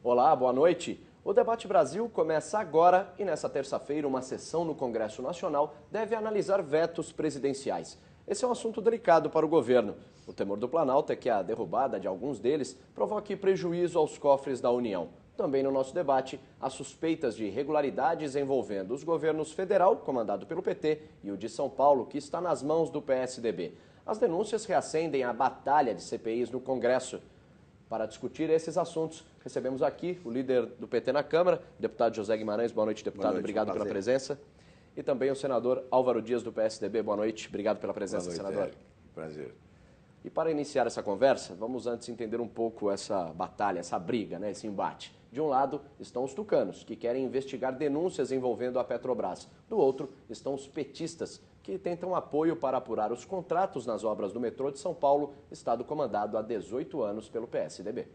Olá, boa noite. O Debate Brasil começa agora e nessa terça-feira uma sessão no Congresso Nacional deve analisar vetos presidenciais. Esse é um assunto delicado para o governo. O temor do Planalto é que a derrubada de alguns deles provoque prejuízo aos cofres da União. Também no nosso debate, as suspeitas de irregularidades envolvendo os governos federal, comandado pelo PT, e o de São Paulo, que está nas mãos do PSDB. As denúncias reacendem a batalha de CPIs no Congresso. Para discutir esses assuntos, recebemos aqui o líder do PT na Câmara, deputado José Guimarães. Boa noite, deputado. Boa noite, obrigado pela presença. E também o senador Álvaro Dias, do PSDB. Boa noite. Obrigado pela presença, boa noite, senador. Prazer. E para iniciar essa conversa, vamos antes entender um pouco essa batalha, essa briga, esse embate. De um lado estão os tucanos, que querem investigar denúncias envolvendo a Petrobras. Do outro estão os petistas, que tentam apoio para apurar os contratos nas obras do metrô de São Paulo, estado comandado há 18 anos pelo PSDB.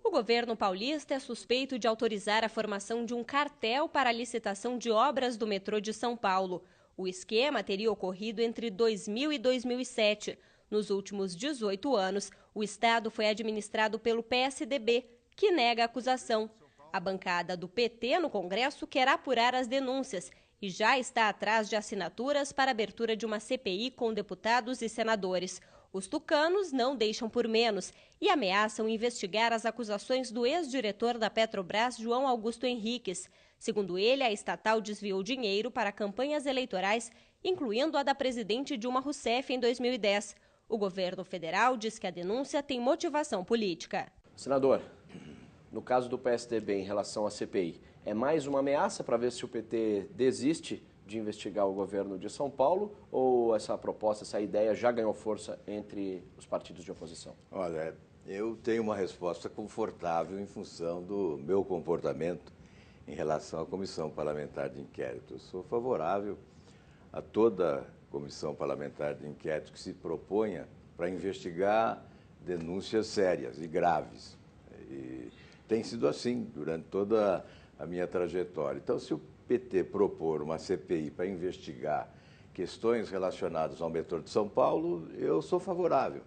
O governo paulista é suspeito de autorizar a formação de um cartel para a licitação de obras do metrô de São Paulo. O esquema teria ocorrido entre 2000 e 2007. Nos últimos 18 anos, o estado foi administrado pelo PSDB, que nega a acusação. A bancada do PT no Congresso quer apurar as denúncias e já está atrás de assinaturas para a abertura de uma CPI com deputados e senadores. Os tucanos não deixam por menos e ameaçam investigar as acusações do ex-diretor da Petrobras, João Augusto Henriques. Segundo ele, a estatal desviou dinheiro para campanhas eleitorais, incluindo a da presidente Dilma Rousseff em 2010. O governo federal diz que a denúncia tem motivação política. Senador, no caso do PSDB em relação à CPI, é mais uma ameaça para ver se o PT desiste de investigar o governo de São Paulo ou essa proposta, essa ideia já ganhou força entre os partidos de oposição? Olha, eu tenho uma resposta confortável em função do meu comportamento em relação à Comissão Parlamentar de Inquérito. Eu sou favorável a toda Comissão Parlamentar de Inquérito que se proponha para investigar denúncias sérias e graves. E tem sido assim durante toda a minha trajetória. Então, se o PT propor uma CPI para investigar questões relacionadas ao metrô de São Paulo, eu sou favorável.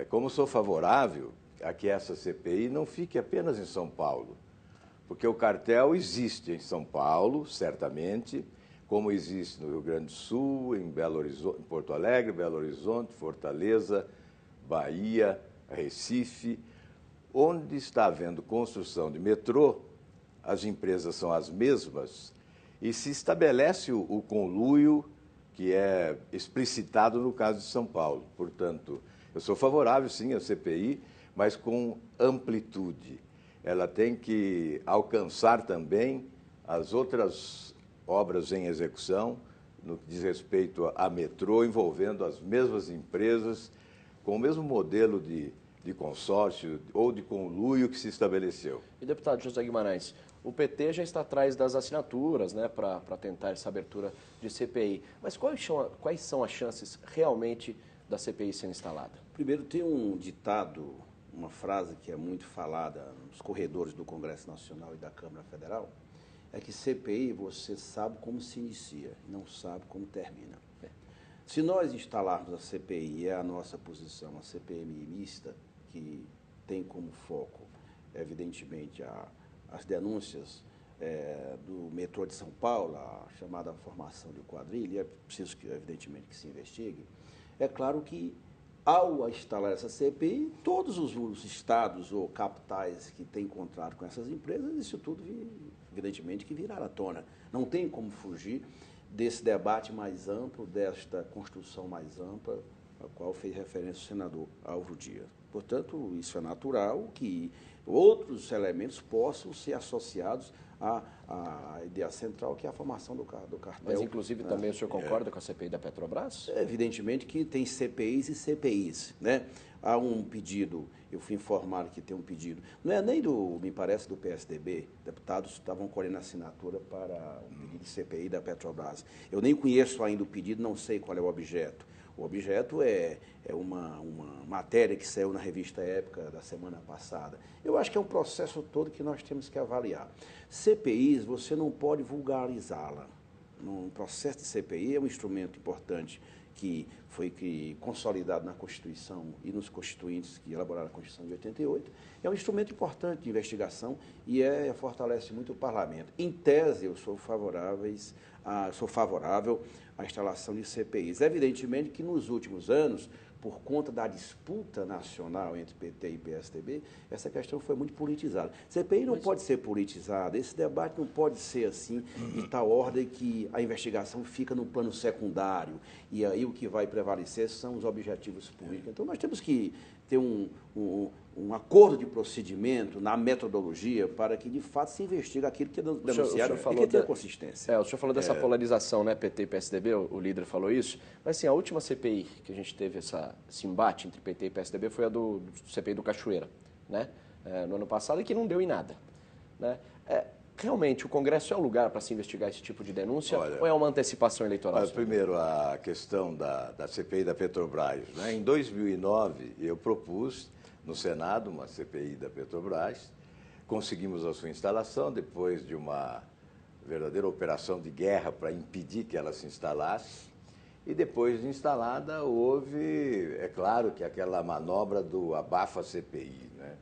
Como sou favorável a que essa CPI não fique apenas em São Paulo, porque o cartel existe em São Paulo, certamente, como existe no Rio Grande do Sul, em Belo Horizonte, em Porto Alegre, Belo Horizonte, Fortaleza, Bahia, Recife. Onde está havendo construção de metrô, as empresas são as mesmas e se estabelece o conluio que é explicitado no caso de São Paulo. Portanto, eu sou favorável, sim, à CPI, mas com amplitude. Ela tem que alcançar também as outras obras em execução, no que diz respeito a metrô, envolvendo as mesmas empresas, com o mesmo modelo de consórcio ou de conluio que se estabeleceu. E, deputado José Guimarães, o PT já está atrás das assinaturas para tentar essa abertura de CPI. Mas quais são as chances realmente da CPI ser instalada? Primeiro, tem um ditado, uma frase que é muito falada nos corredores do Congresso Nacional e da Câmara Federal, é que CPI você sabe como se inicia, não sabe como termina. Se nós instalarmos a CPI, é a nossa posição, a CPMI mista, que tem como foco, evidentemente, as denúncias do metrô de São Paulo, a chamada formação de quadrilha, é preciso, evidentemente, que se investigue. É claro que, ao instalar essa CPI, todos os estados ou capitais que têm contrato com essas empresas, isso tudo, evidentemente, que virá à tona. Não tem como fugir desse debate mais amplo, desta construção mais ampla, a qual fez referência o senador Álvaro Dias. Portanto, isso é natural que outros elementos possam ser associados à ideia central, que é a formação do cartel. Mas, inclusive, também o senhor concorda com a CPI da Petrobras? Evidentemente que tem CPIs e CPIs, né? Há um pedido, eu fui informado que tem um pedido, não é nem me parece, do PSDB, deputados estavam colhendo assinatura para o pedido de CPI da Petrobras. Eu nem conheço ainda o pedido, não sei qual é o objeto. O objeto é uma matéria que saiu na revista Época da semana passada. Eu acho que é um processo todo que nós temos que avaliar. CPIs, você não pode vulgarizá-la. Um processo de CPI é um instrumento importante que foi consolidado na Constituição e nos constituintes que elaboraram a Constituição de 88, é um instrumento importante de investigação e fortalece muito o parlamento. Em tese, eu sou favorável à instalação de CPIs. Evidentemente que nos últimos anos, por conta da disputa nacional entre PT e PSDB, essa questão foi muito politizada. CPI não pode ser politizada, esse debate não pode ser assim, de tal ordem que a investigação fica no plano secundário, e aí o que vai prevalecer são os objetivos políticos. Então, nós temos que ter um acordo de procedimento na metodologia para que, de fato, se investigue aquilo que é denunciado e que tenha consistência. O senhor falou dessa polarização, né, PT e PSDB, o líder falou isso, mas assim, a última CPI que a gente teve esse embate entre PT e PSDB foi a do CPI do Cachoeira, né, no ano passado, e que não deu em nada, né. Realmente, o Congresso é o lugar para se investigar esse tipo de denúncia, ou é uma antecipação eleitoral? Primeiro, a questão da CPI da Petrobras, né? Em 2009, eu propus no Senado uma CPI da Petrobras, conseguimos a sua instalação depois de uma verdadeira operação de guerra para impedir que ela se instalasse, e depois de instalada houve, é claro, que aquela manobra do abafa CPI, né?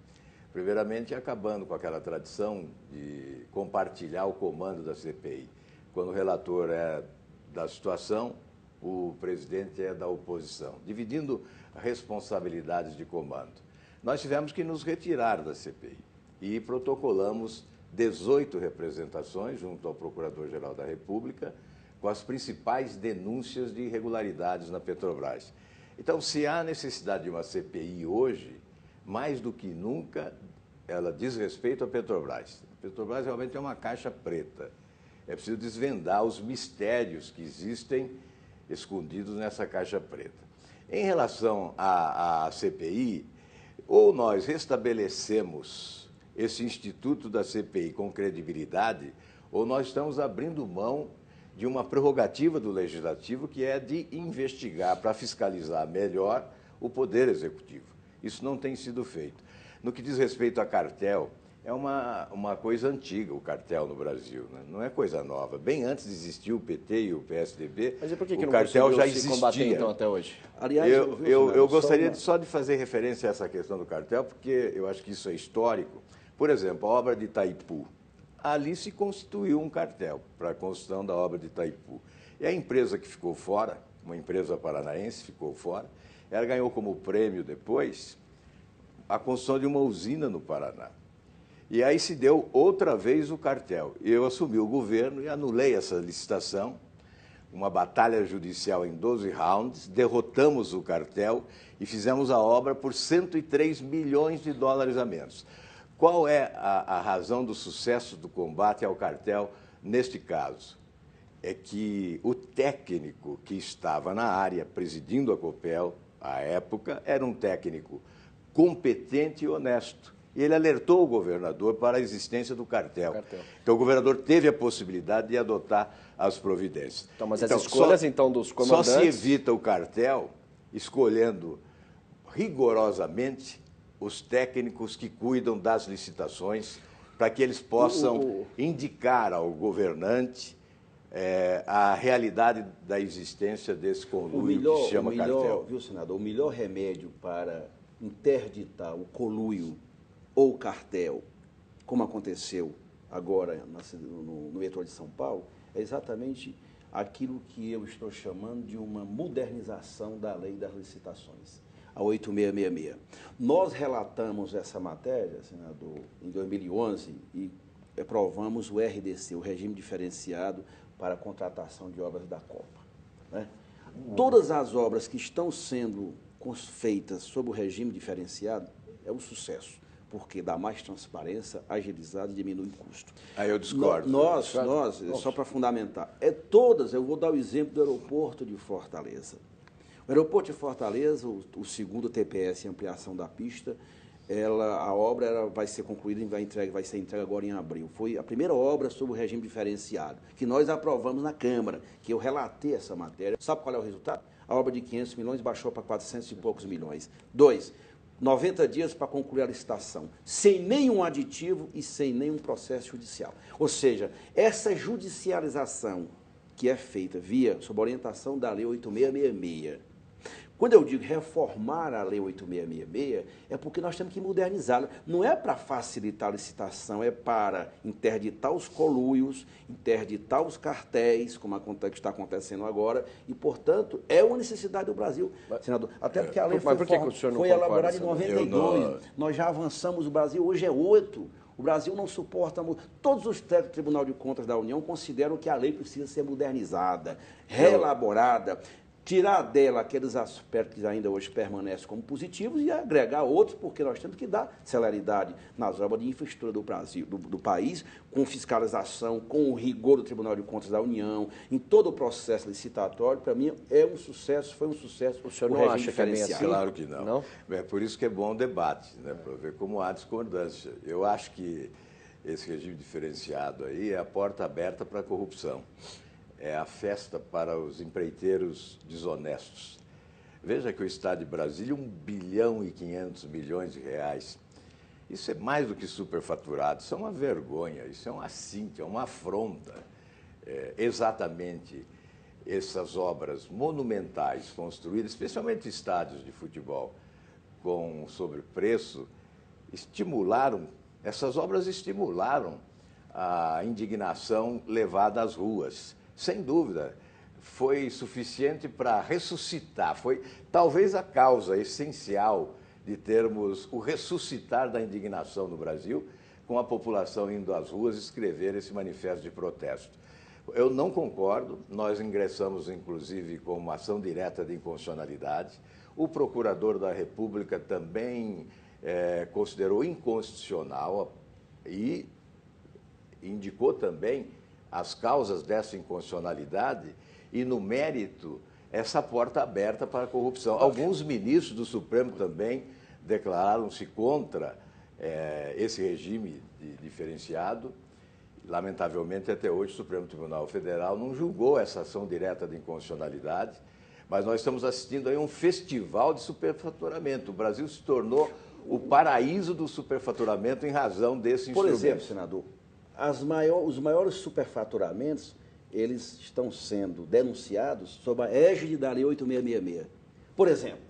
Primeiramente, acabando com aquela tradição de compartilhar o comando da CPI. Quando o relator é da situação, o presidente é da oposição, dividindo responsabilidades de comando. Nós tivemos que nos retirar da CPI e protocolamos 18 representações junto ao Procurador-Geral da República com as principais denúncias de irregularidades na Petrobras. Então, se há necessidade de uma CPI hoje, mais do que nunca, ela diz respeito à Petrobras. A Petrobras realmente é uma caixa preta. É preciso desvendar os mistérios que existem escondidos nessa caixa preta. Em relação à CPI, ou nós restabelecemos esse instituto da CPI com credibilidade, ou nós estamos abrindo mão de uma prerrogativa do Legislativo, que é de investigar para fiscalizar melhor o Poder Executivo. Isso não tem sido feito. No que diz respeito a cartel, é uma coisa antiga o cartel no Brasil, né? Não é coisa nova. Bem antes de existir o PT e o PSDB, mas e por que o cartel já existia. Combater, então, até hoje? Aliás, eu gostaria só de fazer referência a essa questão do cartel, porque eu acho que isso é histórico. Por exemplo, a obra de Itaipu. Ali se constituiu um cartel para a construção da obra de Itaipu. E a empresa que ficou fora, uma empresa paranaense ficou fora, ela ganhou como prêmio depois a construção de uma usina no Paraná. E aí se deu outra vez o cartel. Eu assumi o governo e anulei essa licitação, uma batalha judicial em 12 rounds, derrotamos o cartel e fizemos a obra por 103 milhões de dólares a menos. Qual é a razão do sucesso do combate ao cartel neste caso? É que o técnico que estava na área presidindo a Copel, à época, era um técnico competente e honesto. E ele alertou o governador para a existência do cartel. Então, o governador teve a possibilidade de adotar as providências. Então, mas as escolhas, dos comandantes... Só se evita o cartel escolhendo rigorosamente os técnicos que cuidam das licitações, para que eles possam indicar ao governante a realidade da existência desse conluio que se chama cartel. Viu, senador? O melhor remédio para interditar o conluio ou cartel, como aconteceu agora no metrô de São Paulo, é exatamente aquilo que eu estou chamando de uma modernização da lei das licitações, a 8666. Nós relatamos essa matéria, senador, em 2011 e aprovamos o RDC, o Regime Diferenciado para a Contratação de Obras da Copa, né? Todas as obras que estão sendo feitas sob o regime diferenciado é um sucesso, porque dá mais transparência, agilidade e diminui o custo. Aí eu discordo. Só para fundamentar, eu vou dar o exemplo do aeroporto de Fortaleza. O aeroporto de Fortaleza, o segundo TPS em ampliação da pista, a obra vai ser concluída e vai ser entregue agora em abril. Foi a primeira obra sob o regime diferenciado, que nós aprovamos na Câmara, que eu relatei essa matéria. Sabe qual é o resultado? A obra de 500 milhões baixou para 400 e poucos milhões. 90 dias para concluir a licitação, sem nenhum aditivo e sem nenhum processo judicial. Ou seja, essa judicialização que é feita sob orientação da Lei 8666. Quando eu digo reformar a Lei 8666, é porque nós temos que modernizá-la. Não é para facilitar a licitação, é para interditar os conluios, interditar os cartéis, como está acontecendo agora, e, portanto, é uma necessidade do Brasil, senador. Até porque a lei foi elaborada em 92, nós já avançamos, o Brasil hoje é 8. O Brasil não suporta... Todos os técnicos do Tribunal de Contas da União consideram que a lei precisa ser modernizada, reelaborada, tirar dela aqueles aspectos que ainda hoje permanecem como positivos e agregar outros, porque nós temos que dar celeridade nas obras de infraestrutura do Brasil, do país, com fiscalização, com o rigor do Tribunal de Contas da União, em todo o processo licitatório. Para mim, é um sucesso, foi um sucesso. O senhor não acha que é bem assim? Claro que não. Não? É por isso que é bom o debate, né, para ver como há discordância. Eu acho que esse regime diferenciado aí é a porta aberta para a corrupção. É a festa para os empreiteiros desonestos. Veja que o Estado de Brasília, 1 bilhão e 500 milhões de reais. Isso é mais do que superfaturado, isso é uma vergonha, isso é um assinte, é uma afronta. Exatamente essas obras monumentais construídas, especialmente estádios de futebol, com sobrepreço, essas obras estimularam a indignação levada às ruas. Sem dúvida, foi suficiente para ressuscitar, foi talvez a causa essencial de termos o ressuscitar da indignação no Brasil, com a população indo às ruas escrever esse manifesto de protesto. Eu não concordo, nós ingressamos inclusive com uma ação direta de inconstitucionalidade, o procurador da República também considerou inconstitucional e indicou também as causas dessa inconstitucionalidade e, no mérito, essa porta aberta para a corrupção. Alguns ministros do Supremo também declararam-se contra esse regime diferenciado. Lamentavelmente, até hoje, o Supremo Tribunal Federal não julgou essa ação direta de inconstitucionalidade, mas nós estamos assistindo aí a um festival de superfaturamento. O Brasil se tornou o paraíso do superfaturamento em razão desse instrumento. Por exemplo, senador, os maiores superfaturamentos, eles estão sendo denunciados sob a égide da Lei 8666. Por exemplo,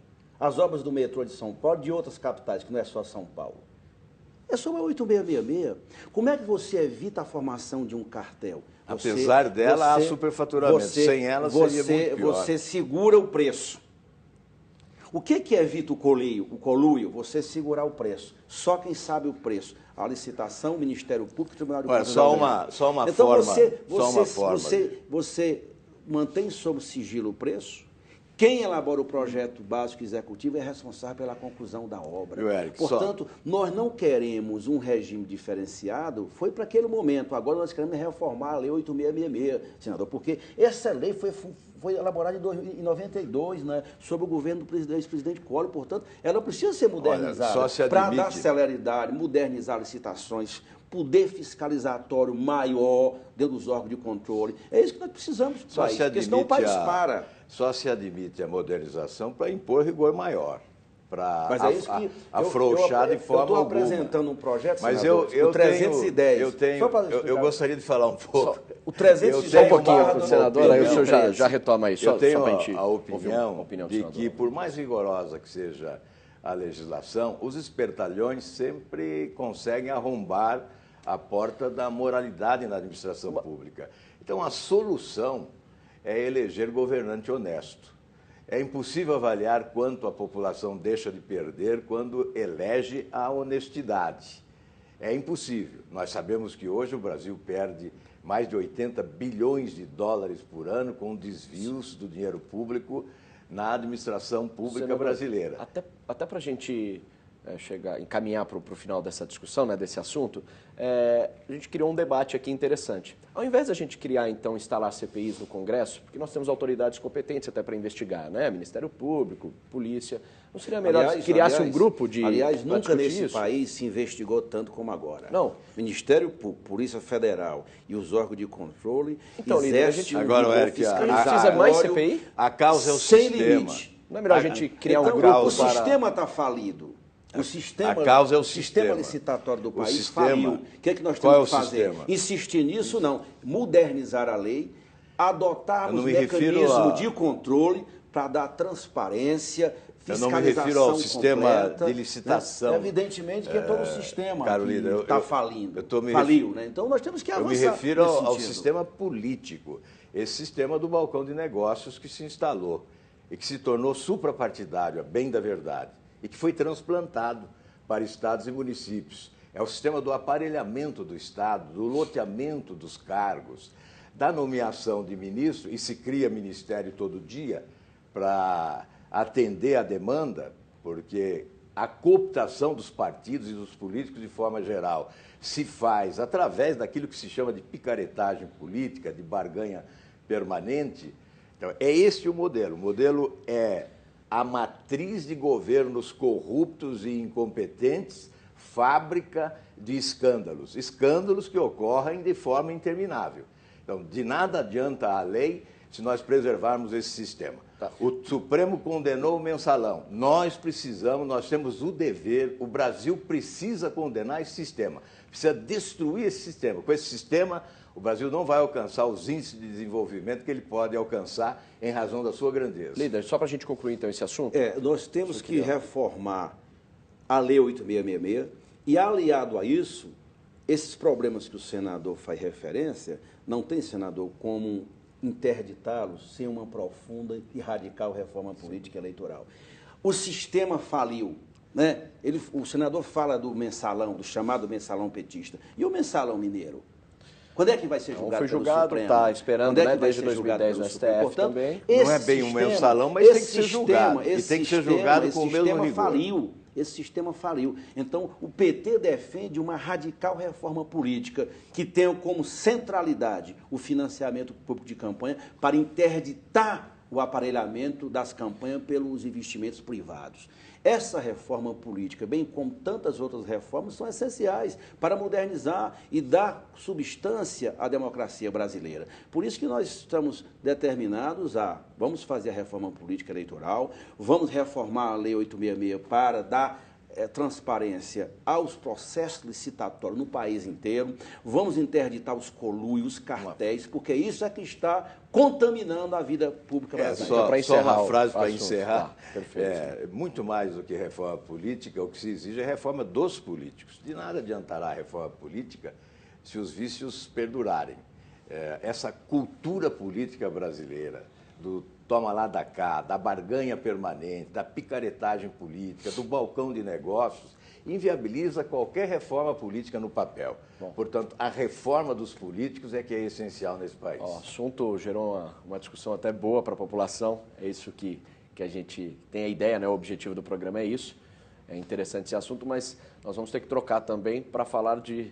as obras do metrô de São Paulo e de outras capitais, que não é só São Paulo. É sob a 8666. Como é que você evita a formação de um cartel? Apesar dela, há superfaturamento. Sem ela, seria muito pior. Você segura o preço. O que evita o conluio? Você segurar o preço. Só quem sabe o preço. A licitação, o Ministério Público, o Tribunal de Contas. Só uma então, forma. Você mantém sob sigilo o preço. Quem elabora o projeto básico executivo é responsável pela conclusão da obra. Portanto, nós não queremos um regime diferenciado, foi para aquele momento. Agora nós queremos reformar a Lei 8666, senador, porque essa lei foi elaborada em 92, né, sob o governo do ex-presidente Collor. Portanto, ela precisa ser modernizada para dar celeridade, modernizar licitações, poder fiscalizatório maior dentro dos órgãos de controle. É isso que nós precisamos do país, porque senão o país para. Só se admite a modernização para impor rigor maior, para afrouxar de forma alguma. Eu estou apresentando um projeto, mas senador, eu o 310. Eu gostaria de falar um pouco. O 310. Só um pouquinho, senador, aí o senhor já retoma aí. Eu tenho a opinião de que, por mais rigorosa que seja a legislação, os espertalhões sempre conseguem arrombar a porta da moralidade na administração pública. Então, a solução é eleger governante honesto. É impossível avaliar quanto a população deixa de perder quando elege a honestidade. É impossível. Nós sabemos que hoje o Brasil perde mais de 80 bilhões de dólares por ano com desvios do dinheiro público na administração pública brasileira. Até para a gente encaminhar para o final dessa discussão, né, desse assunto, a gente criou um debate aqui interessante. Ao invés da gente instalar CPIs no Congresso, porque nós temos autoridades competentes até para investigar, né, Ministério Público, Polícia, não seria melhor que criasse um grupo de... Aliás, nunca nesse país se investigou tanto como agora. Não. Ministério Público, Polícia Federal e os órgãos de controle exercem agora, Eric, precisa mais CPI? A causa é o sem sistema. Limite. Não é melhor a gente criar um grupo para... O sistema está falido. A causa é o sistema licitatório do país faliu. O que é que nós temos que fazer? Insistir nisso, não. Modernizar a lei, adotarmos mecanismo de controle para dar transparência, fiscalização. Eu não me refiro ao sistema completa, de licitação. Né? Evidentemente que é todo o sistema Carolina, que está falindo. Faliu, né? Então nós temos que avançar. Eu me refiro ao sentido. sistema político, esse sistema do balcão de negócios que se instalou e que se tornou suprapartidário, a bem da verdade, e que foi transplantado para estados e municípios. É o sistema do aparelhamento do Estado, do loteamento dos cargos, da nomeação de ministro, e se cria ministério todo dia para atender a demanda, porque a cooptação dos partidos e dos políticos de forma geral se faz através daquilo que se chama de picaretagem política, de barganha permanente. Então, é este o modelo. O modelo é a matriz de governos corruptos e incompetentes, fábrica de escândalos. Escândalos que ocorrem de forma interminável. Então, de nada adianta a lei se nós preservarmos esse sistema. O Supremo condenou o mensalão. Nós temos o dever, o Brasil precisa condenar esse sistema. Precisa destruir esse sistema. Com esse sistema, o Brasil não vai alcançar os índices de desenvolvimento que ele pode alcançar em razão da sua grandeza. Líder, só para a gente concluir então esse assunto. Nós temos que reformar a Lei 8666 e, aliado a isso, esses problemas que o senador faz referência, não tem, senador, como interditá-los sem uma profunda e radical reforma política e eleitoral. O sistema faliu. Né? O senador fala do mensalão, do chamado mensalão petista. E o mensalão mineiro? Quando é que vai ser julgado? Foi julgado, está esperando, né, desde 2010 no STF. Portanto, também. Não é bem um mensalão, mas tem que ser julgado. E tem que ser julgado com o mesmo rigor. Esse sistema faliu. Então, o PT defende uma radical reforma política que tenha como centralidade o financiamento público de campanha para interditar o aparelhamento das campanhas pelos investimentos privados. Essa reforma política, bem como tantas outras reformas, são essenciais para modernizar e dar substância à democracia brasileira. Por isso que nós estamos determinados vamos fazer a reforma política eleitoral, vamos reformar a Lei 866 para dar transparência aos processos licitatórios no país inteiro, vamos interditar os conluios, os cartéis, porque isso é que está contaminando a vida pública brasileira. Só uma frase para encerrar. Perfeito. Muito mais do que reforma política, o que se exige é reforma dos políticos. De nada adiantará a reforma política se os vícios perdurarem. Essa cultura política brasileira, do toma lá da cá, da barganha permanente, da picaretagem política, do balcão de negócios, inviabiliza qualquer reforma política no papel. Portanto, a reforma dos políticos é que é essencial nesse país. O assunto gerou uma discussão até boa para a população, é isso que a gente tem a ideia, né? O objetivo do programa é isso, é interessante esse assunto, mas nós vamos ter que trocar também para falar de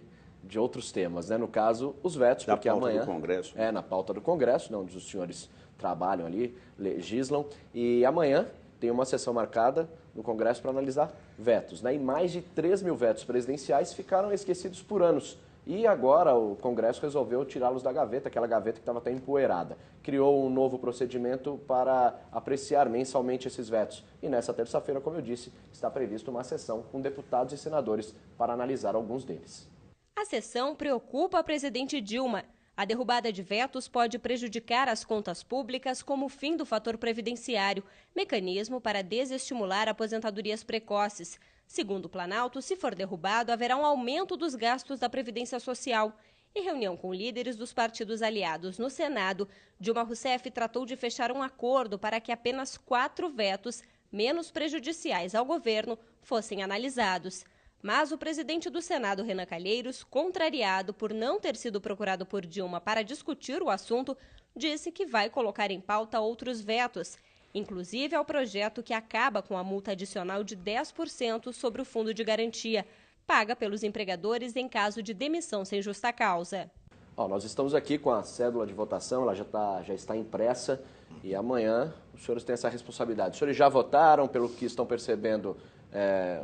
outros temas, né? No caso, os vetos, porque amanhã... Na pauta do Congresso. Na pauta do Congresso, né, onde os senhores trabalham ali, legislam, e amanhã tem uma sessão marcada no Congresso para analisar vetos, né? E mais de 3 mil vetos presidenciais ficaram esquecidos por anos. E agora o Congresso resolveu tirá-los da gaveta, aquela gaveta que estava até empoeirada. Criou um novo procedimento para apreciar mensalmente esses vetos. E nessa terça-feira, como eu disse, está prevista uma sessão com deputados e senadores para analisar alguns deles. A sessão preocupa a presidente Dilma. A derrubada de vetos pode prejudicar as contas públicas, como o fim do fator previdenciário, mecanismo para desestimular aposentadorias precoces. Segundo o Planalto, se for derrubado, haverá um aumento dos gastos da Previdência Social. Em reunião com líderes dos partidos aliados no Senado, Dilma Rousseff tratou de fechar um acordo para que apenas 4 vetos, menos prejudiciais ao governo, fossem analisados. Mas o presidente do Senado, Renan Calheiros, contrariado por não ter sido procurado por Dilma para discutir o assunto, disse que vai colocar em pauta outros vetos, inclusive ao projeto que acaba com a multa adicional de 10% sobre o fundo de garantia, paga pelos empregadores em caso de demissão sem justa causa. Nós estamos aqui com a cédula de votação, ela já está impressa e amanhã os senhores têm essa responsabilidade. Os senhores já votaram, pelo que estão percebendo,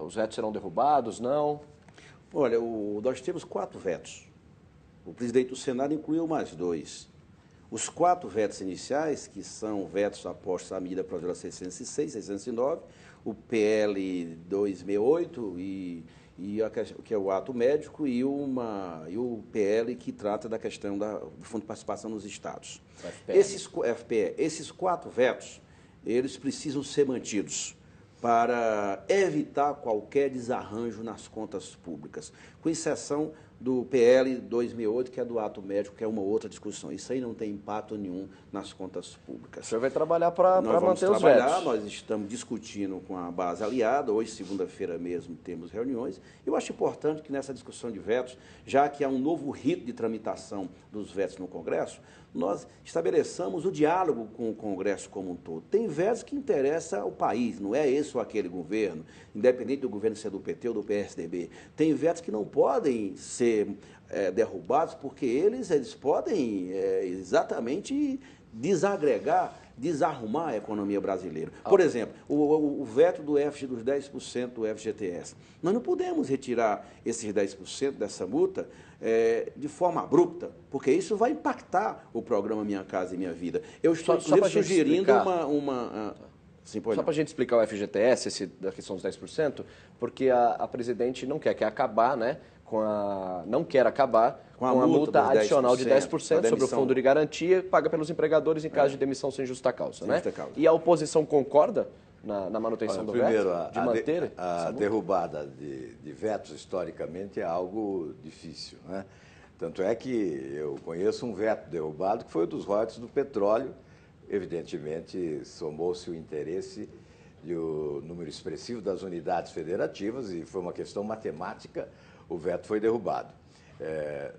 os vetos serão derrubados, não? Olha, nós temos 4 vetos. O presidente do Senado incluiu mais 2. Os 4 vetos iniciais, que são vetos apostos à medida provisória 606, 609, o PL 268 e que é o ato médico, e o PL, que trata da questão do Fundo de Participação nos Estados. Esses 4 vetos, eles precisam ser mantidos para evitar qualquer desarranjo nas contas públicas, com exceção do PL 2008, que é do ato médico, que é uma outra discussão. Isso aí não tem impacto nenhum nas contas públicas. O senhor vai trabalhar para manter os vetos? Nós estamos discutindo com a base aliada, hoje, segunda-feira mesmo, temos reuniões. Eu acho importante que nessa discussão de vetos, já que há um novo rito de tramitação dos vetos no Congresso, nós estabeleçamos o diálogo com o Congresso como um todo. Tem vetos que interessam ao país, não é esse ou aquele governo, independente do governo ser do PT ou do PSDB. Tem vetos que não podem ser derrubados, porque eles podem exatamente desagregar, desarrumar a economia brasileira. Por exemplo, o veto dos 10% do FGTS. Nós não podemos retirar esses 10% dessa multa de forma abrupta, porque isso vai impactar o programa Minha Casa e Minha Vida. Eu estou sugerindo uma Só para a gente explicar o FGTS, da questão dos 10%, porque a presidente não quer acabar, né? Não quer acabar com a multa adicional de 10% sobre o fundo de garantia paga pelos empregadores em caso de demissão sem justa causa. Né? E a oposição concorda na manutenção do veto? De manter a derrubada de vetos, historicamente, é algo difícil. Né? Tanto é que eu conheço um veto derrubado, que foi o dos royalties do petróleo. Evidentemente, somou-se o interesse e o número expressivo das unidades federativas, e foi uma questão matemática. O veto foi derrubado.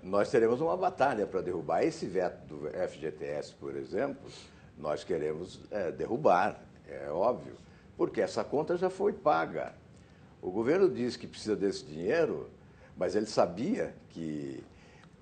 Nós teremos uma batalha para derrubar esse veto do FGTS, por exemplo. Nós queremos derrubar, é óbvio, porque essa conta já foi paga. O governo diz que precisa desse dinheiro, mas ele sabia que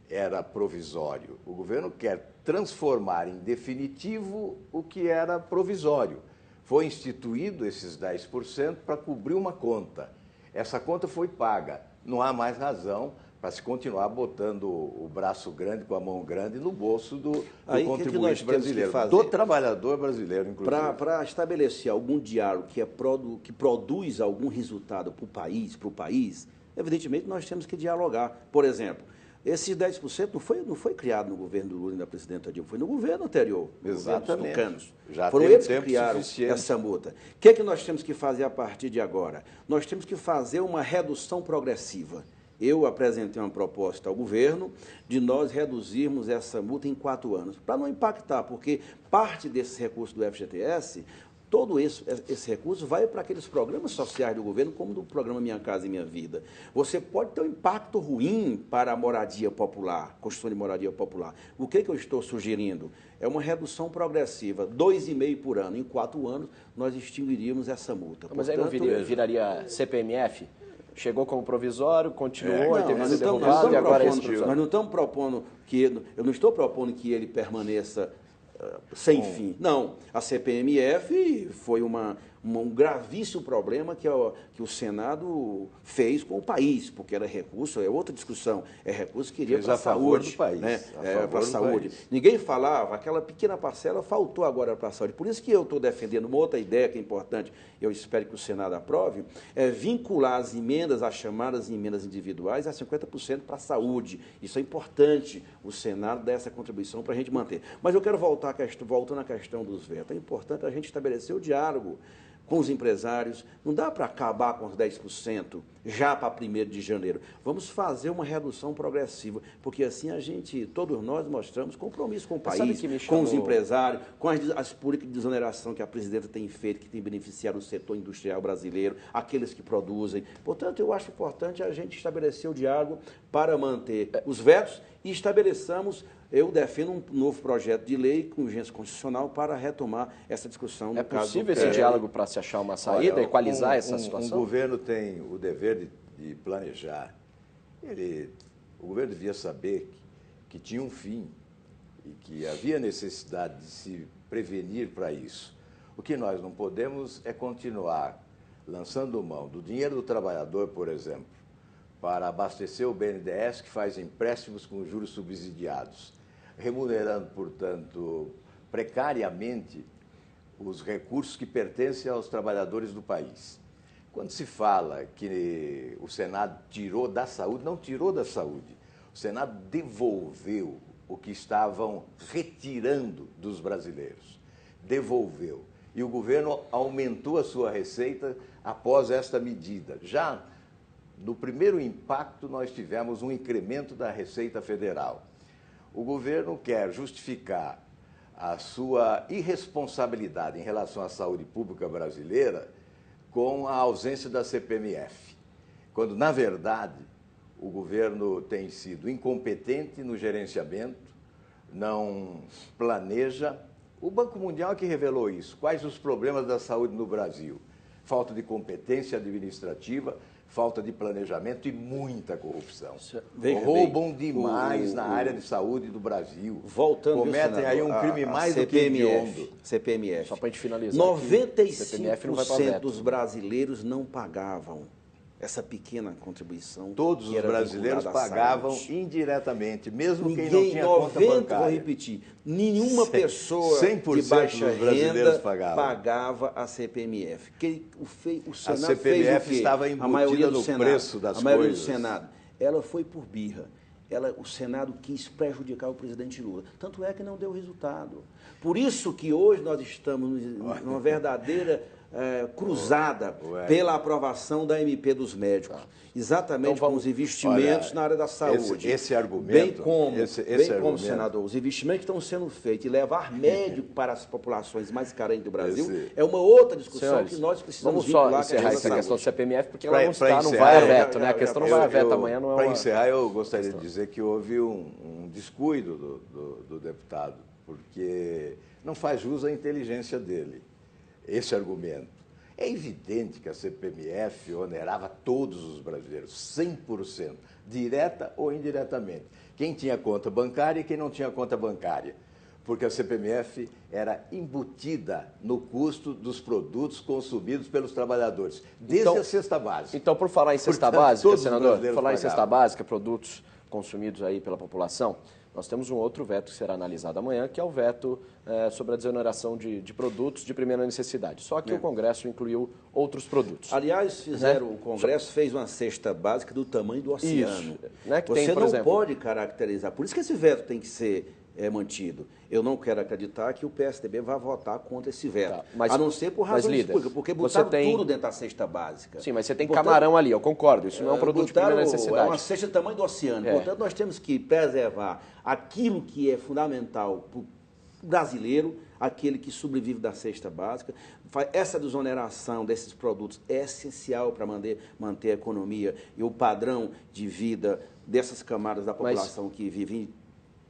era provisório. O governo quer transformar em definitivo o que era provisório. Foi instituído esses 10% para cobrir uma conta. Essa conta foi paga. Não há mais razão para se continuar botando o braço grande com a mão grande no bolso do contribuinte brasileiro, do trabalhador brasileiro, inclusive. Para estabelecer algum diálogo que produz algum resultado para o país, evidentemente nós temos que dialogar. Por exemplo, esses 10% não foi criado no governo do Lula e da presidenta Dilma, foi no governo anterior, exatamente, dos tucanos. Já foram eles que criaram essa multa. O que é que nós temos que fazer a partir de agora? Nós temos que fazer uma redução progressiva. Eu apresentei uma proposta ao governo de nós reduzirmos essa multa em 4 anos, para não impactar, porque parte desse recurso do FGTS, todo esse recurso vai para aqueles programas sociais do governo, como do programa Minha Casa e Minha Vida. Você pode ter um impacto ruim para a moradia popular, construção de moradia popular. O que eu estou sugerindo? É uma redução progressiva, 2,5% por ano. Em 4 anos, nós extinguiríamos essa multa. Mas aí não viraria CPMF? Chegou como provisório, continuou, aí teve derrubado e agora é esse provisório. Nós não estamos propondo eu não estou propondo que ele permaneça sem fim. Não, a CPMF foi um gravíssimo problema que o Senado fez com o país, porque era recurso, é outra discussão, é recurso que iria para a saúde. Do país, né? Para a saúde. Ninguém falava, aquela pequena parcela faltou agora para a saúde. Por isso que eu estou defendendo uma outra ideia que é importante, eu espero que o Senado aprove, é vincular as emendas, as chamadas emendas individuais, a 50% para a saúde. Isso é importante, o Senado dar essa contribuição para a gente manter. Mas eu quero voltando à questão dos vetos. É importante a gente estabelecer o diálogo com os empresários. Não dá para acabar com os 10% já para 1º de janeiro. Vamos fazer uma redução progressiva, porque assim todos nós mostramos compromisso com o país, com os empresários, com as políticas de desoneração que a presidenta tem feito, que tem beneficiado o setor industrial brasileiro, aqueles que produzem. Portanto, eu acho importante a gente estabelecer o diálogo para manter os vetos e estabeleçamos. Eu defendo um novo projeto de lei com urgência constitucional para retomar essa discussão. É possível esse diálogo para se achar uma saída, equalizar essa situação? O governo tem o dever de planejar. O governo devia saber que tinha um fim e que havia necessidade de se prevenir para isso. O que nós não podemos é continuar lançando mão do dinheiro do trabalhador, por exemplo, para abastecer o BNDES, que faz empréstimos com juros subsidiados, remunerando, portanto, precariamente os recursos que pertencem aos trabalhadores do país. Quando se fala que o Senado tirou da saúde, não tirou da saúde. O Senado devolveu o que estavam retirando dos brasileiros. Devolveu. E o governo aumentou a sua receita após esta medida. Já no primeiro impacto, nós tivemos um incremento da Receita Federal. O governo quer justificar a sua irresponsabilidade em relação à saúde pública brasileira com a ausência da CPMF, quando, na verdade, o governo tem sido incompetente no gerenciamento, não planeja. O Banco Mundial é que revelou isso. Quais os problemas da saúde no Brasil? Falta de competência administrativa, falta de planejamento e muita corrupção. Roubam demais na área de saúde do Brasil. Voltando, cometem aí um crime mais do que hediondo. CPMF. Só para a gente finalizar. 95% dos brasileiros não pagavam essa pequena contribuição. Todos os brasileiros pagavam indiretamente, mesmo quem não tinha 90, conta bancária. Vou repetir, nenhuma pessoa 100% de baixa dos brasileiros renda pagava a CPMF. O Senado a CPMF fez o quê? estava embutida no preço das coisas. A maioria do Senado. Ela foi por birra. O Senado quis prejudicar o presidente Lula. Tanto é que não deu resultado. Por isso que hoje nós estamos numa verdadeira cruzada pela aprovação da MP dos médicos. Exatamente então, com os investimentos na área da saúde. Esse argumento... Bem como, senador, os investimentos que estão sendo feitos e levar médico para as populações mais carentes do Brasil é uma outra discussão. Senhores, que nós precisamos vincular. Vamos só encerrar essa questão do CPMF, porque ela não vai a veto, né? A questão não vai a veto amanhã. Não é para encerrar, eu gostaria de dizer que houve um descuido do deputado, porque não faz jus à inteligência dele, esse argumento. É evidente que a CPMF onerava todos os brasileiros, 100%, direta ou indiretamente. Quem tinha conta bancária e quem não tinha conta bancária. Porque a CPMF era embutida no custo dos produtos consumidos pelos trabalhadores, desde a cesta básica. Então, por falar em cesta básica, senador, falar em cesta básica, produtos consumidos aí pela população, nós temos um outro veto que será analisado amanhã, que é o veto sobre a desoneração de produtos de primeira necessidade. Só que o Congresso incluiu outros produtos. Aliás, o Congresso fez uma cesta básica do tamanho do oceano. Isso. Né, que você tem, por não exemplo, pode caracterizar. Por isso que esse veto tem que ser mantido. Eu não quero acreditar que o PSDB vai votar contra esse veto. Tá, mas, a não ser por razões públicas, porque botaram tudo dentro da cesta básica. Sim, mas você tem camarão ali, eu concordo. Isso não é um produto de primeira necessidade. É uma cesta do tamanho do oceano. Portanto, nós temos que preservar aquilo que é fundamental para o brasileiro, aquele que sobrevive da cesta básica. Essa desoneração desses produtos é essencial para manter a economia e o padrão de vida dessas camadas da população que vivem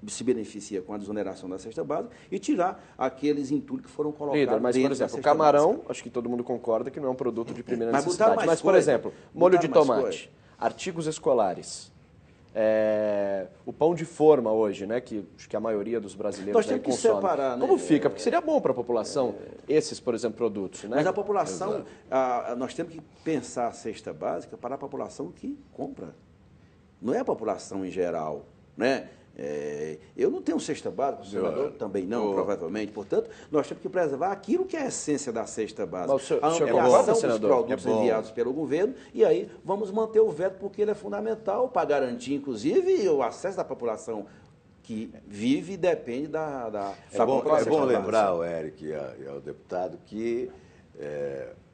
se beneficia com a desoneração da cesta básica e tirar aqueles entulhos que foram colocados. Líder, mas, por exemplo, o camarão, básica. Acho que todo mundo concorda que não é um produto de primeira necessidade. Mas, por exemplo, molho de tomate, artigos escolares, o pão de forma hoje, né, que acho que a maioria dos brasileiros nós temos que consome. Separar, Como fica? Porque seria bom para a população esses, por exemplo, produtos. Né? Mas a população, nós temos que pensar a cesta básica para a população que compra. Não é a população em geral, né? Eu não tenho cesta básica, o senador também não, provavelmente. Portanto, nós temos que preservar aquilo que é a essência da cesta básica. A ampliação dos produtos enviados pelo governo, e aí vamos manter o veto, porque ele é fundamental para garantir, inclusive, o acesso da população que vive e depende da É bom lembrar, ao Eric e ao deputado, que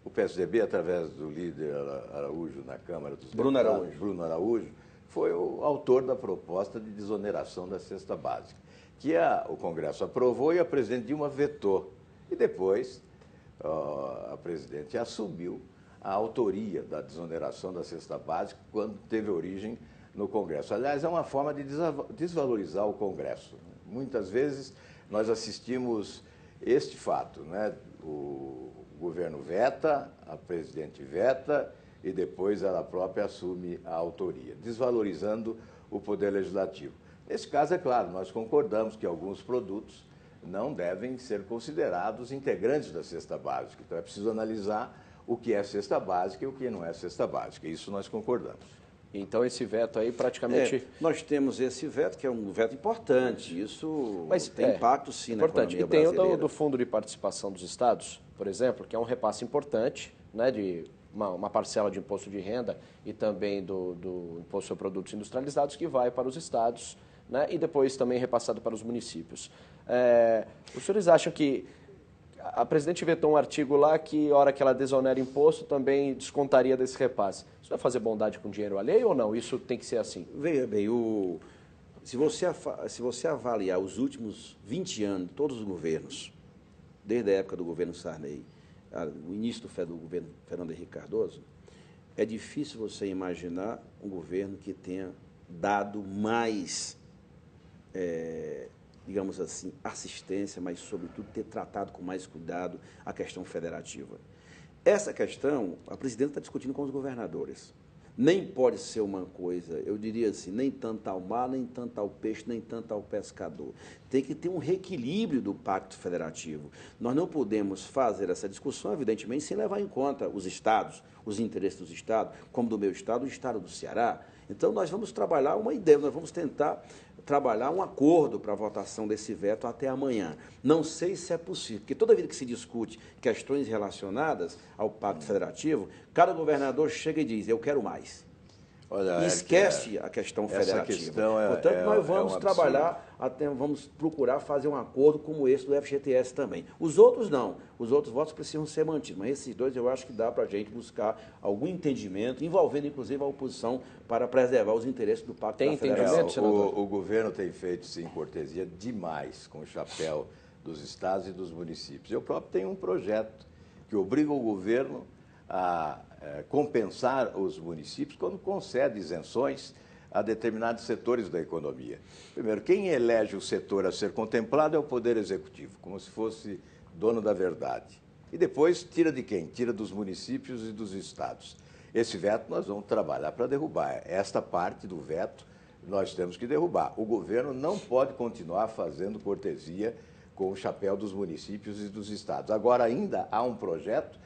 o PSDB, através do líder Araújo na Câmara dos Deputados, Bruno Araújo, foi o autor da proposta de desoneração da cesta básica, que o Congresso aprovou e a presidente Dilma vetou. E depois a presidente assumiu a autoria da desoneração da cesta básica quando teve origem no Congresso. Aliás, é uma forma de desvalorizar o Congresso. Muitas vezes nós assistimos este fato, né? O governo veta, a presidente veta, e depois ela própria assume a autoria, desvalorizando o Poder Legislativo. Nesse caso, é claro, nós concordamos que alguns produtos não devem ser considerados integrantes da cesta básica. Então, é preciso analisar o que é cesta básica e o que não é cesta básica. Isso nós concordamos. Então, esse veto aí praticamente... nós temos esse veto, que é um veto importante. Isso tem impacto, sim, na economia brasileira. E tem o do Fundo de Participação dos Estados, por exemplo, que é um repasse importante, né, de uma parcela de imposto de renda e também do imposto sobre produtos industrializados que vai para os estados, né, e depois também repassado para os municípios. Os senhores acham que a presidente vetou um artigo lá que, a hora que ela desonera imposto, também descontaria desse repasse? Isso vai fazer bondade com dinheiro alheio ou não? Isso tem que ser assim? Veja bem, se você avaliar os últimos 20 anos, todos os governos, desde a época do governo Sarney, o início do governo Fernando Henrique Cardoso, é difícil você imaginar um governo que tenha dado mais, digamos assim, assistência, mas, sobretudo, ter tratado com mais cuidado a questão federativa. Essa questão, a presidenta está discutindo com os governadores. Nem pode ser uma coisa, eu diria assim, nem tanto ao mar, nem tanto ao peixe, nem tanto ao pescador. Tem que ter um reequilíbrio do pacto federativo. Nós não podemos fazer essa discussão, evidentemente, sem levar em conta os estados, os interesses dos estados, como do meu estado, o estado do Ceará. Então, nós vamos trabalhar uma ideia, nós vamos tentar trabalhar um acordo para a votação desse veto até amanhã. Não sei se é possível, porque toda vida que se discute questões relacionadas ao Pacto Federativo, cada governador chega e diz, eu quero mais. Olha, E esquece a questão federativa. Questão Portanto, nós vamos um trabalhar, vamos procurar fazer um acordo como esse do FGTS também. Os outros não. Os outros votos precisam ser mantidos. Mas esses dois eu acho que dá para a gente buscar algum entendimento, envolvendo inclusive a oposição, para preservar os interesses do Pacto da Federação. O governo tem feito, sim, cortesia demais com o chapéu dos estados e dos municípios. Eu próprio tenho um projeto que obriga o governo a compensar os municípios quando concede isenções a determinados setores da economia. Primeiro, quem elege o setor a ser contemplado é o Poder Executivo, como se fosse dono da verdade. E depois, tira de quem? Tira dos municípios e dos estados. Esse veto nós vamos trabalhar para derrubar. Esta parte do veto nós temos que derrubar. O governo não pode continuar fazendo cortesia com o chapéu dos municípios e dos estados. Agora, ainda há um projeto,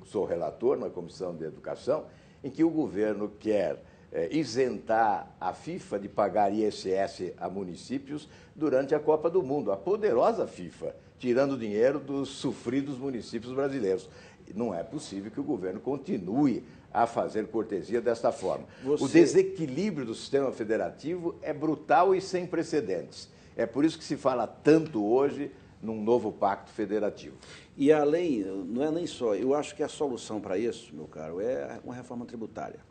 sou relator na Comissão de Educação, em que o governo quer isentar a FIFA de pagar ISS a municípios durante a Copa do Mundo, a poderosa FIFA, tirando dinheiro dos sofridos municípios brasileiros. Não é possível que o governo continue a fazer cortesia desta forma. O desequilíbrio do sistema federativo é brutal e sem precedentes. É por isso que se fala tanto hoje num novo pacto federativo. E além, não é nem só, eu acho que a solução para isso, meu caro, é uma reforma tributária.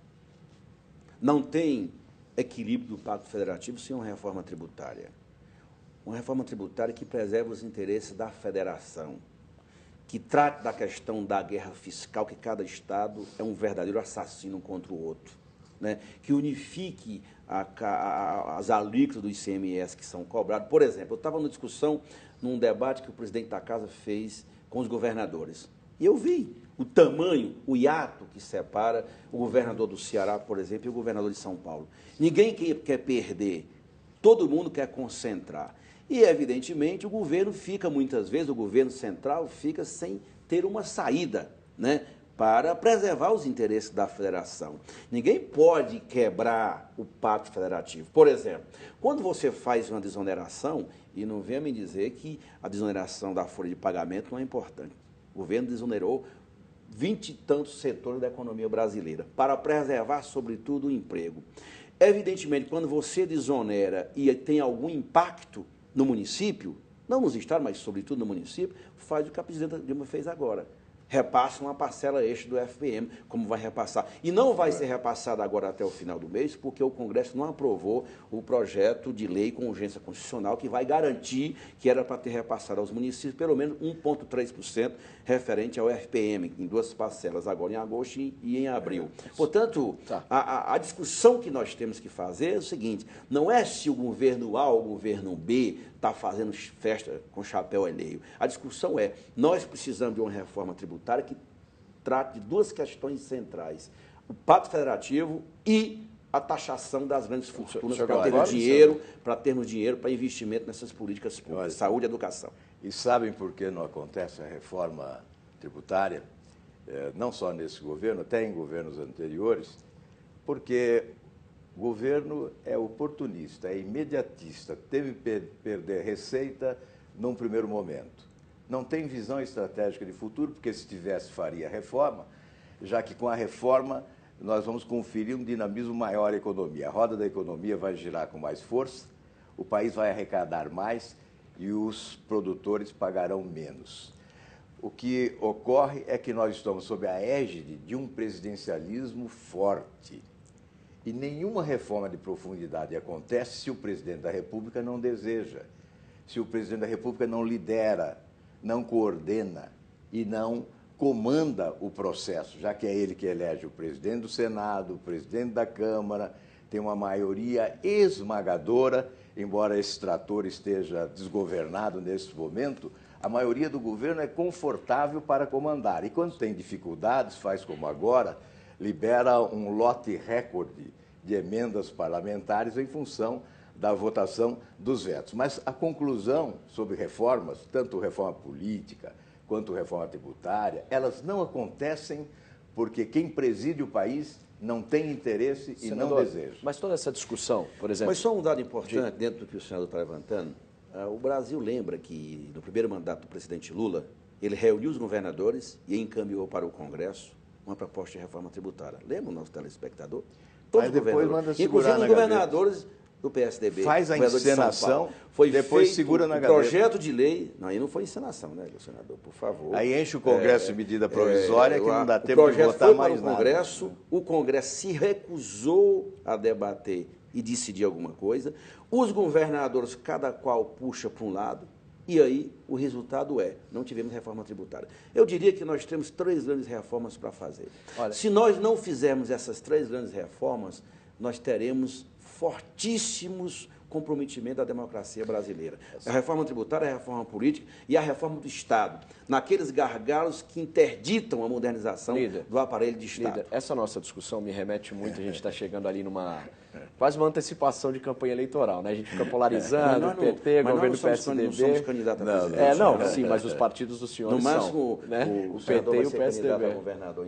Não tem equilíbrio do pacto federativo sem uma reforma tributária. Uma reforma tributária que preserve os interesses da federação, que trate da questão da guerra fiscal, que cada estado é um verdadeiro assassino contra o outro, né? Que unifique as alíquotas do ICMS que são cobradas. Por exemplo, eu estava numa discussão, num debate que o presidente da Casa fez com os governadores. E eu vi o tamanho, o hiato que separa o governador do Ceará, por exemplo, e o governador de São Paulo. Ninguém quer perder, todo mundo quer concentrar. E, evidentemente, o governo fica, muitas vezes, o governo central fica sem ter uma saída, né, para preservar os interesses da federação. Ninguém pode quebrar o pacto federativo. Por exemplo, quando você faz uma desoneração, e não venha me dizer que a desoneração da folha de pagamento não é importante. O governo desonerou 20 e tantos setores da economia brasileira, para preservar, sobretudo, o emprego. Evidentemente, quando você desonera e tem algum impacto no município, não nos estados, mas sobretudo no município, faz o que a presidenta Dilma fez agora. Repassa uma parcela extra do FPM, como vai repassar. E não vai ser repassada agora até o final do mês, porque o Congresso não aprovou o projeto de lei com urgência constitucional que vai garantir que era para ter repassado aos municípios pelo menos 1,3% referente ao FPM, em duas parcelas, agora em agosto e em abril. Portanto, a discussão que nós temos que fazer é o seguinte, não é se o governo A ou o governo B está fazendo festa com chapéu alheio. A discussão é, nós precisamos de uma reforma tributária que trate de duas questões centrais, o pacto federativo e a taxação das grandes fortunas para termos dinheiro para investimento nessas políticas públicas, saúde e educação. E sabem por que não acontece a reforma tributária? Não só nesse governo, até em governos anteriores, porque o governo é oportunista, é imediatista, teme perder receita num primeiro momento. Não tem visão estratégica de futuro, porque se tivesse faria reforma. já que com a reforma nós vamos conferir um dinamismo maior à economia. A roda da economia vai girar com mais força, o país vai arrecadar mais e os produtores pagarão menos. O que ocorre é que nós estamos sob a égide de um presidencialismo forte. E nenhuma reforma de profundidade acontece se o presidente da República não deseja, se o presidente da República não lidera, não coordena e não comanda o processo, já que é ele que elege o presidente do Senado, o presidente da Câmara, tem uma maioria esmagadora, embora esse trator esteja desgovernado nesse momento, a maioria do governo é confortável para comandar. E quando tem dificuldades, faz como agora, libera um lote recorde de emendas parlamentares em função da votação dos vetos. Mas a conclusão sobre reformas, tanto reforma política quanto reforma tributária, elas não acontecem porque quem preside o país não tem interesse e não deseja. Mas toda essa discussão, por exemplo... Mas só um dado importante, dentro do que o senador está levantando, o Brasil lembra que no primeiro mandato do presidente Lula, ele reuniu os governadores e encaminhou para o Congresso uma proposta de reforma tributária. Lembra o nosso telespectador? Todos os governadores, inclusive os governadores do PSDB. Faz a encenação, foi depois feito segura na um gaveta. projeto de lei. Não, aí não foi encenação, né, senador? Por favor. Aí enche o Congresso de medida provisória que não dá tempo de votar mais nada. O Congresso se recusou a debater e decidir alguma coisa. Os governadores, cada qual puxa para um lado, e aí o resultado não tivemos reforma tributária. Eu diria que nós temos 3 grandes reformas para fazer. Olha, se nós não fizermos essas 3 grandes reformas, nós teremos fortíssimos comprometimento da democracia brasileira. A reforma tributária, a reforma política e a reforma do Estado, naqueles gargalos que interditam a modernização do aparelho de Estado. Líder, essa nossa discussão me remete muito, a gente está chegando ali quase uma antecipação de campanha eleitoral, né? A gente fica polarizando, PT, governo do PSDB. Não somos candidatos a presidente. Sim, mas os partidos dos senhores no máximo, são, né? O PT e o PSDB. Governador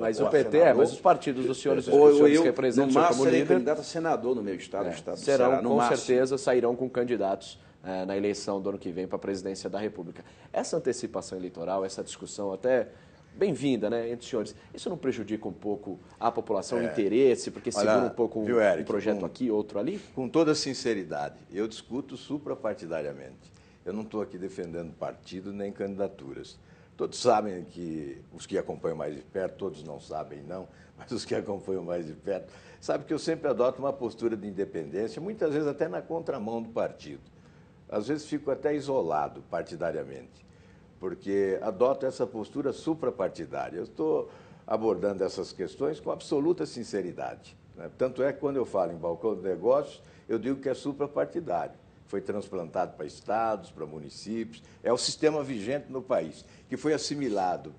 mas o PT mas os partidos dos senhores, os senhores representam no máximo, como líder, candidato a senador no meu estado, o estado do serão, Ceará, com certeza, sairão com candidatos na eleição do ano que vem para a presidência da República. Essa antecipação eleitoral, essa discussão até bem-vinda, né, entre os senhores, isso não prejudica um pouco a população, o interesse, porque segura um pouco um projeto aqui, outro ali? Com toda sinceridade, eu discuto suprapartidariamente. Eu não estou aqui defendendo partido nem candidaturas. Todos sabem que, os que acompanham mais de perto, todos não sabem não, mas os que acompanham mais de perto, sabem que eu sempre adoto uma postura de independência, muitas vezes até na contramão do partido. Às vezes fico até isolado partidariamente, porque adoto essa postura suprapartidária. Eu estou abordando essas questões com absoluta sinceridade, né? Tanto é que quando eu falo em balcão de negócios, eu digo que é suprapartidário. Foi transplantado para estados, para municípios, é o sistema vigente no país, que foi assimilado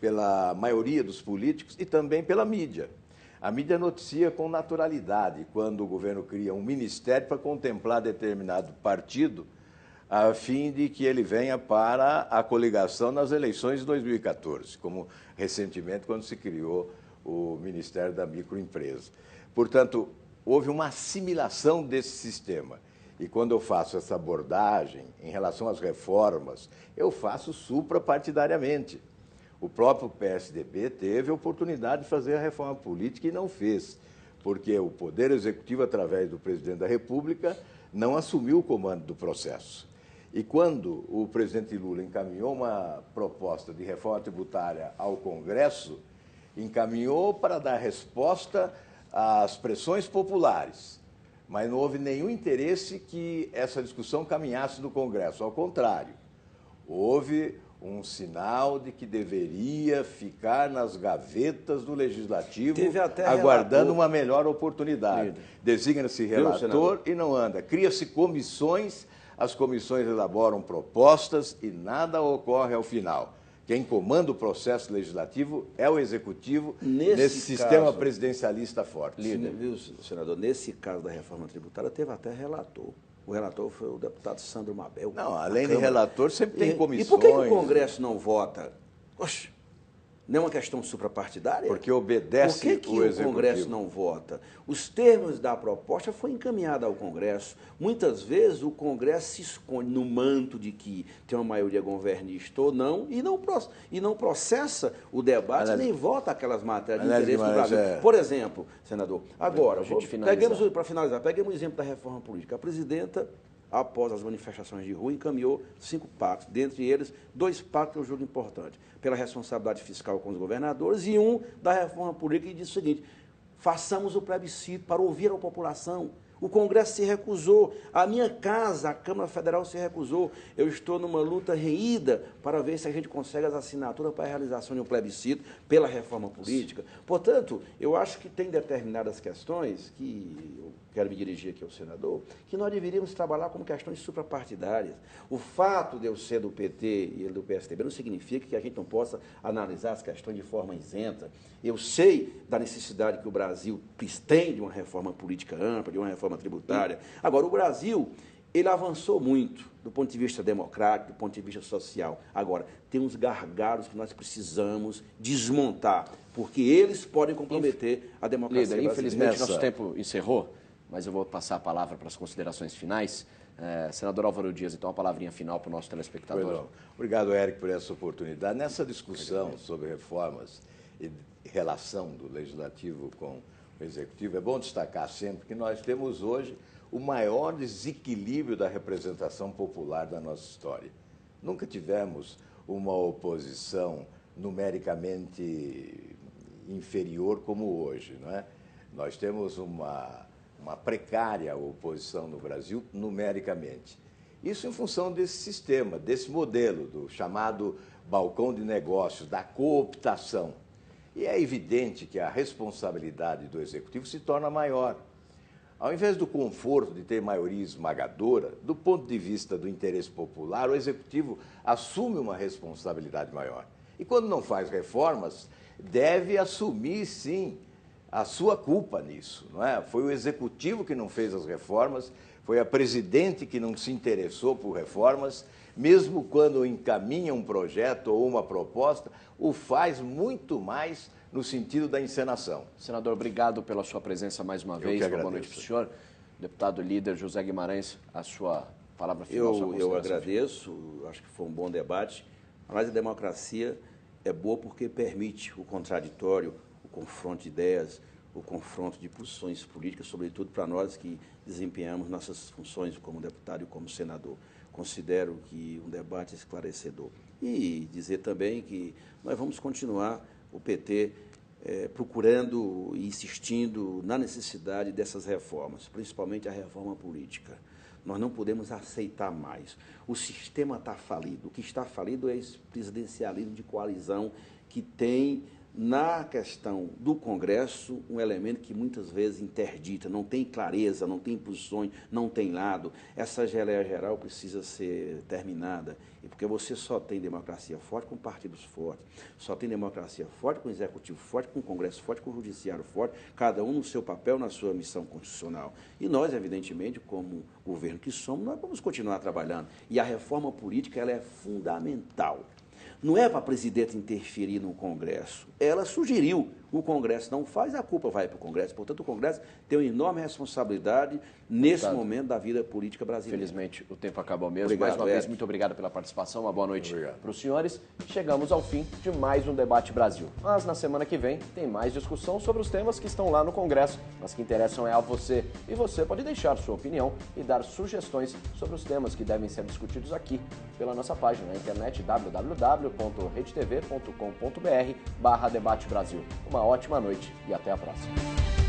pela maioria dos políticos e também pela mídia. A mídia noticia com naturalidade quando o governo cria um ministério para contemplar determinado partido, a fim de que ele venha para a coligação nas eleições de 2014, como recentemente quando se criou o Ministério da Microempresa. Portanto, houve uma assimilação desse sistema. E quando eu faço essa abordagem em relação às reformas, eu faço suprapartidariamente. O próprio PSDB teve a oportunidade de fazer a reforma política e não fez, porque o Poder Executivo, através do Presidente da República, não assumiu o comando do processo. E quando o presidente Lula encaminhou uma proposta de reforma tributária ao Congresso, encaminhou para dar resposta às pressões populares, mas não houve nenhum interesse que essa discussão caminhasse no Congresso. Ao contrário, houve um sinal de que deveria ficar nas gavetas do Legislativo, aguardando uma melhor oportunidade. Designa-se relator e não anda. Cria-se comissões, as comissões elaboram propostas e nada ocorre ao final. Quem comanda o processo legislativo é o Executivo nesse sistema presidencialista forte. Líder, viu, senador? Nesse caso da reforma tributária, teve até relator. O relator foi o deputado Sandro Mabel. Não, além de relator, sempre tem comissões. E por que o Congresso não vota? Oxe, Não é uma questão suprapartidária? Porque obedece Por que o Executivo. O Congresso não vota? Os termos da proposta foi encaminhada ao Congresso. Muitas vezes o Congresso se esconde no manto de que tem uma maioria governista ou não e não processa o debate, nem vota aquelas matérias de interesse do Brasil. Por exemplo, senador, agora, para finalizar, peguemos o exemplo da reforma política. A presidenta, após as manifestações de rua, encaminhou 5 pactos, dentre eles 2 pactos que eu julgo importante, pela responsabilidade fiscal com os governadores e um da reforma política, que diz o seguinte: façamos o plebiscito para ouvir a população. O Congresso se recusou, a minha casa, a Câmara Federal, se recusou. Eu estou numa luta reída para ver se a gente consegue as assinaturas para a realização de um plebiscito pela reforma política. Portanto, eu acho que tem determinadas questões que eu quero me dirigir aqui ao senador, que nós deveríamos trabalhar como questões suprapartidárias. O fato de eu ser do PT e ele do PSDB não significa que a gente não possa analisar as questões de forma isenta. Eu sei da necessidade que o Brasil tem de uma reforma política ampla, de uma reforma tributária. Agora, o Brasil, ele avançou muito do ponto de vista democrático, do ponto de vista social. Agora, tem uns gargalos que nós precisamos desmontar, porque eles podem comprometer a democracia brasileira. Infelizmente, nosso tempo encerrou, mas eu vou passar a palavra para as considerações finais. Senador Álvaro Dias, então, a palavrinha final para o nosso telespectador. Obrigado, Érico, por essa oportunidade. Nessa discussão sobre reformas e relação do Legislativo com o Executivo, é bom destacar sempre que nós temos hoje o maior desequilíbrio da representação popular da nossa história. Nunca tivemos uma oposição numericamente inferior como hoje, não é? Nós temos uma precária oposição no Brasil numericamente. Isso em função desse sistema, desse modelo, do chamado balcão de negócios, da cooptação. E é evidente que a responsabilidade do Executivo se torna maior. Ao invés do conforto de ter maioria esmagadora, do ponto de vista do interesse popular, o Executivo assume uma responsabilidade maior. E quando não faz reformas, deve assumir, sim, a sua culpa nisso, não é? Foi o Executivo que não fez as reformas, foi a presidente que não se interessou por reformas, mesmo quando encaminha um projeto ou uma proposta, o faz muito mais no sentido da encenação. Senador, obrigado pela sua presença mais uma vez. Uma boa noite para o senhor. Deputado líder José Guimarães, a sua palavra final. Eu agradeço, acho que foi um bom debate, mas a democracia é boa porque permite o contraditório, o confronto de ideias, o confronto de posições políticas, sobretudo para nós que desempenhamos nossas funções como deputado e como senador. Considero que um debate esclarecedor. E dizer também que nós vamos continuar, o PT, procurando e insistindo na necessidade dessas reformas, principalmente a reforma política. Nós não podemos aceitar mais. O sistema está falido. O que está falido é esse presidencialismo de coalizão que tem na questão do Congresso um elemento que muitas vezes interdita, não tem clareza, não tem posições, não tem lado. Essa geleia geral precisa ser terminada, e porque você só tem democracia forte com partidos fortes, só tem democracia forte com o Executivo forte, com o Congresso forte, com o Judiciário forte, cada um no seu papel, na sua missão constitucional. E nós, evidentemente, como governo que somos, nós vamos continuar trabalhando. E a reforma política ela é fundamental. Não é para a presidente interferir no Congresso. Ela sugeriu, o Congresso não faz, a culpa vai para o Congresso. Portanto, o Congresso tem uma enorme responsabilidade nesse momento da vida política brasileira. Infelizmente, o tempo acabou mesmo. Obrigado, mais uma vez, muito obrigado pela participação. Uma boa noite para os senhores. Chegamos ao fim de mais um Debate Brasil. Mas na semana que vem tem mais discussão sobre os temas que estão lá no Congresso, mas que interessam é a você. E você pode deixar sua opinião e dar sugestões sobre os temas que devem ser discutidos aqui pela nossa página na internet www.redetv.com.br/Debate Brasil. Uma ótima noite e até a próxima.